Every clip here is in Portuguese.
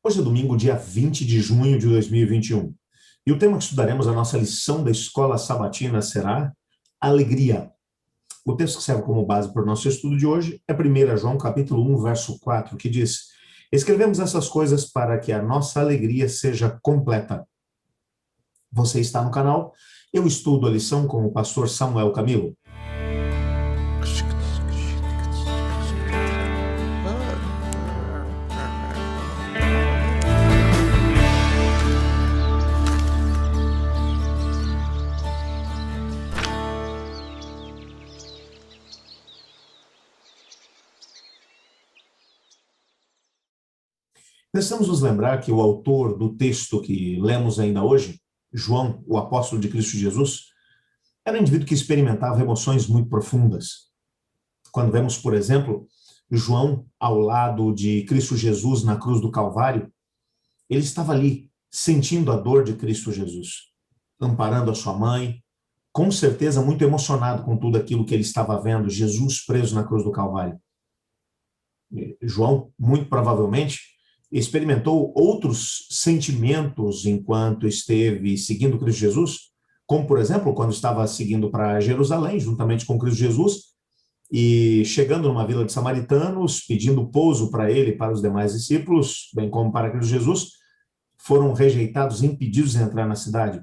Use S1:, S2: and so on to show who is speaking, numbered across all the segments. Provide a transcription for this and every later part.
S1: Hoje é domingo, dia 20 de junho de 2021. E o tema que estudaremos, a nossa lição da escola sabatina, será alegria. O texto que serve como base para o nosso estudo de hoje é 1 João capítulo 1, verso 4, que diz: escrevemos essas coisas para que a nossa alegria seja completa. Você está no canal, eu estudo a lição com o pastor Samuel Camilo. Precisamos nos lembrar que o autor do texto que lemos ainda hoje, João, o apóstolo de Cristo Jesus, era um indivíduo que experimentava emoções muito profundas. Quando vemos, por exemplo, João ao lado de Cristo Jesus na cruz do Calvário, ele estava ali, sentindo a dor de Cristo Jesus, amparando a sua mãe, com certeza muito emocionado com tudo aquilo que ele estava vendo, Jesus preso na cruz do Calvário. João, muito provavelmente, experimentou outros sentimentos enquanto esteve seguindo Cristo Jesus, como, por exemplo, quando estava seguindo para Jerusalém, juntamente com Cristo Jesus, e chegando numa vila de samaritanos, pedindo pouso para ele e para os demais discípulos, bem como para Cristo Jesus, foram rejeitados, impedidos de entrar na cidade.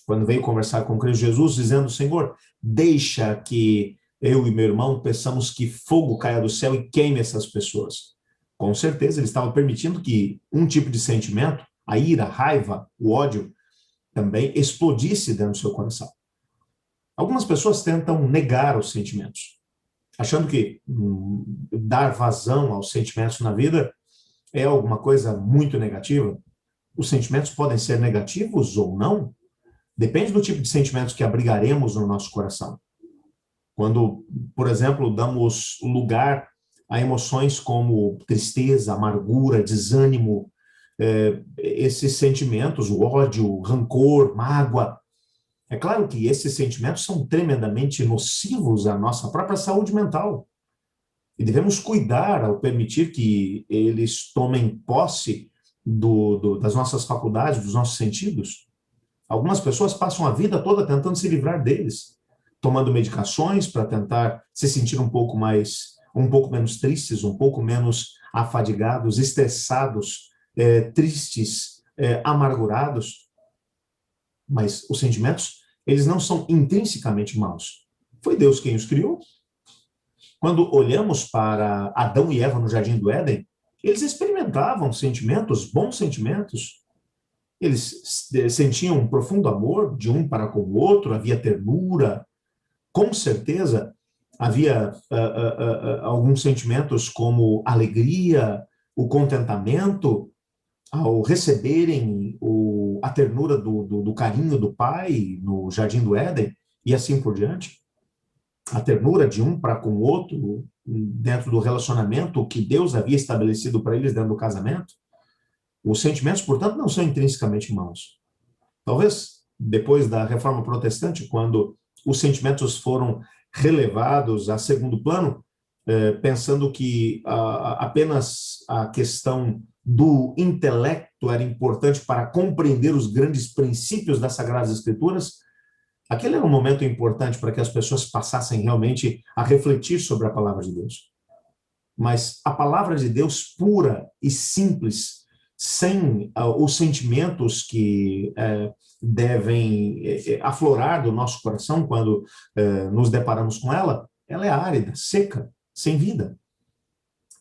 S1: Quando veio conversar com Cristo Jesus, dizendo: Senhor, deixa que eu e meu irmão peçamos que fogo caia do céu e queime essas pessoas. Com certeza, ele estava permitindo que um tipo de sentimento, a ira, a raiva, o ódio, também explodisse dentro do seu coração. Algumas pessoas tentam negar os sentimentos, achando que dar vazão aos sentimentos na vida é alguma coisa muito negativa. Os sentimentos podem ser negativos ou não, depende do tipo de sentimentos que abrigaremos no nosso coração. Quando, por exemplo, damos lugar a emoções como tristeza, amargura, desânimo, esses sentimentos, o ódio, o rancor, mágoa, é claro que esses sentimentos são tremendamente nocivos à nossa própria saúde mental. E devemos cuidar ao permitir que eles tomem posse das nossas faculdades, dos nossos sentidos. Algumas pessoas passam a vida toda tentando se livrar deles, tomando medicações para tentar se sentir um pouco menos tristes, um pouco menos afadigados, estressados, tristes, amargurados. Mas os sentimentos, eles não são intrinsecamente maus. Foi Deus quem os criou. Quando olhamos para Adão e Eva no Jardim do Éden, eles experimentavam sentimentos, bons sentimentos. Eles sentiam um profundo amor de um para com o outro, havia ternura. Com certeza, havia alguns sentimentos como alegria, o contentamento, ao receberem a ternura do carinho do pai no Jardim do Éden, e assim por diante. A ternura de um para com o outro, dentro do relacionamento que Deus havia estabelecido para eles dentro do casamento. Os sentimentos, portanto, não são intrinsecamente maus. Talvez, depois da Reforma Protestante, quando os sentimentos foram relevados a segundo plano, pensando que apenas a questão do intelecto era importante para compreender os grandes princípios das Sagradas Escrituras, aquele era um momento importante para que as pessoas passassem realmente a refletir sobre a palavra de Deus. Mas a palavra de Deus pura e simples, sem os sentimentos que devem aflorar do nosso coração quando nos deparamos com ela, ela é árida, seca, sem vida.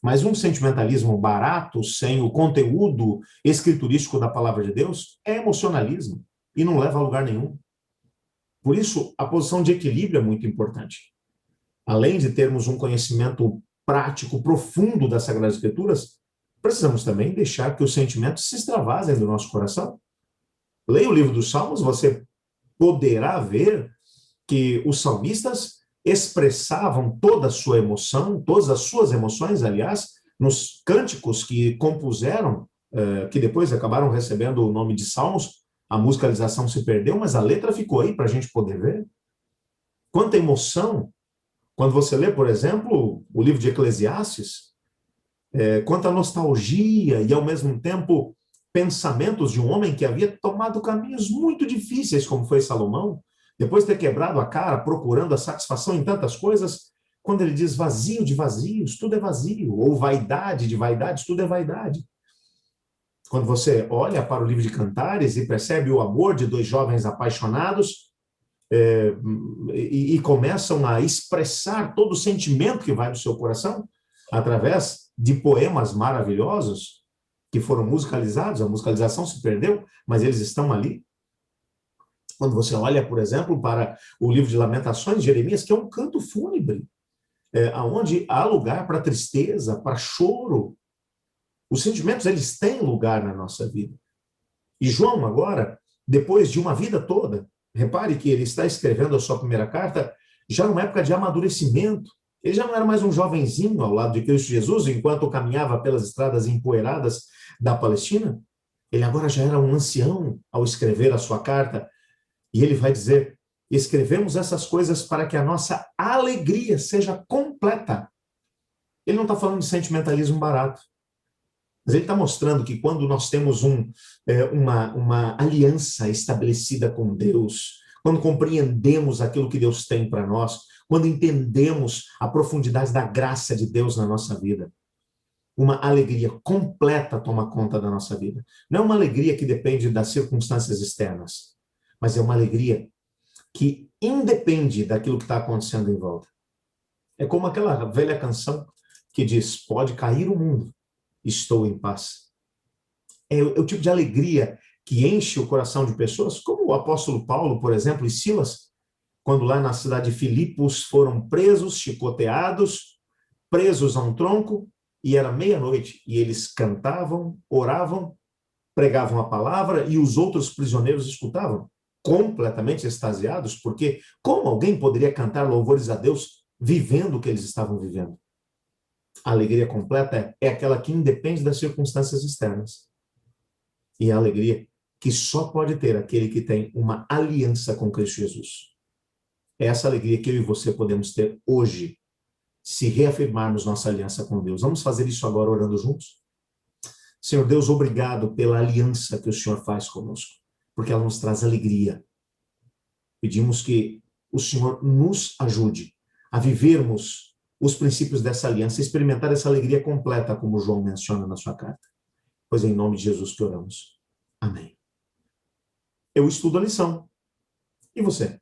S1: Mas um sentimentalismo barato, sem o conteúdo escriturístico da palavra de Deus, é emocionalismo e não leva a lugar nenhum. Por isso, a posição de equilíbrio é muito importante. Além de termos um conhecimento prático, profundo das Sagradas Escrituras, precisamos também deixar que os sentimentos se extravasem do nosso coração. Leia o livro dos Salmos, você poderá ver que os salmistas expressavam toda a sua emoção, todas as suas emoções, aliás, nos cânticos que compuseram, que depois acabaram recebendo o nome de Salmos. A musicalização se perdeu, mas a letra ficou aí para a gente poder ver. Quanta emoção! Quando você lê, por exemplo, o livro de Eclesiastes, quanta nostalgia e, ao mesmo tempo, pensamentos de um homem que havia tomado caminhos muito difíceis, como foi Salomão, depois de ter quebrado a cara, procurando a satisfação em tantas coisas, quando ele diz vazio de vazios, tudo é vazio, ou vaidade de vaidades, tudo é vaidade. Quando você olha para o livro de Cantares e percebe o amor de dois jovens apaixonados, e começam a expressar todo o sentimento que vai do seu coração através de poemas maravilhosos que foram musicalizados, a musicalização se perdeu, mas eles estão ali. Quando você olha, por exemplo, para o livro de Lamentações de Jeremias, que é um canto fúnebre, onde há lugar para tristeza, para choro. Os sentimentos, eles têm lugar na nossa vida. E João, agora, depois de uma vida toda, repare que ele está escrevendo a sua primeira carta já numa época de amadurecimento. Ele já não era mais um jovenzinho ao lado de Cristo Jesus, enquanto caminhava pelas estradas empoeiradas da Palestina. Ele agora já era um ancião ao escrever a sua carta. E ele vai dizer: escrevemos essas coisas para que a nossa alegria seja completa. Ele não está falando de sentimentalismo barato. Mas ele está mostrando que quando nós temos uma aliança estabelecida com Deus, quando compreendemos aquilo que Deus tem para nós, quando entendemos a profundidade da graça de Deus na nossa vida, uma alegria completa toma conta da nossa vida. Não é uma alegria que depende das circunstâncias externas, mas é uma alegria que independe daquilo que está acontecendo em volta. É como aquela velha canção que diz: pode cair o mundo, estou em paz. É o tipo de alegria que enche o coração de pessoas, como o apóstolo Paulo, por exemplo, e Silas, quando lá na cidade de Filipos foram presos, chicoteados, presos a um tronco, e era meia-noite, e eles cantavam, oravam, pregavam a palavra, e os outros prisioneiros escutavam, completamente extasiados, porque como alguém poderia cantar louvores a Deus vivendo o que eles estavam vivendo? A alegria completa é aquela que independe das circunstâncias externas. E a alegria que só pode ter aquele que tem uma aliança com Cristo Jesus. É essa alegria que eu e você podemos ter hoje, se reafirmarmos nossa aliança com Deus. Vamos fazer isso agora orando juntos? Senhor Deus, obrigado pela aliança que o Senhor faz conosco, porque ela nos traz alegria. Pedimos que o Senhor nos ajude a vivermos os princípios dessa aliança, experimentar essa alegria completa, como João menciona na sua carta. Pois é em nome de Jesus que oramos. Amém. Eu estudo a lição. E você?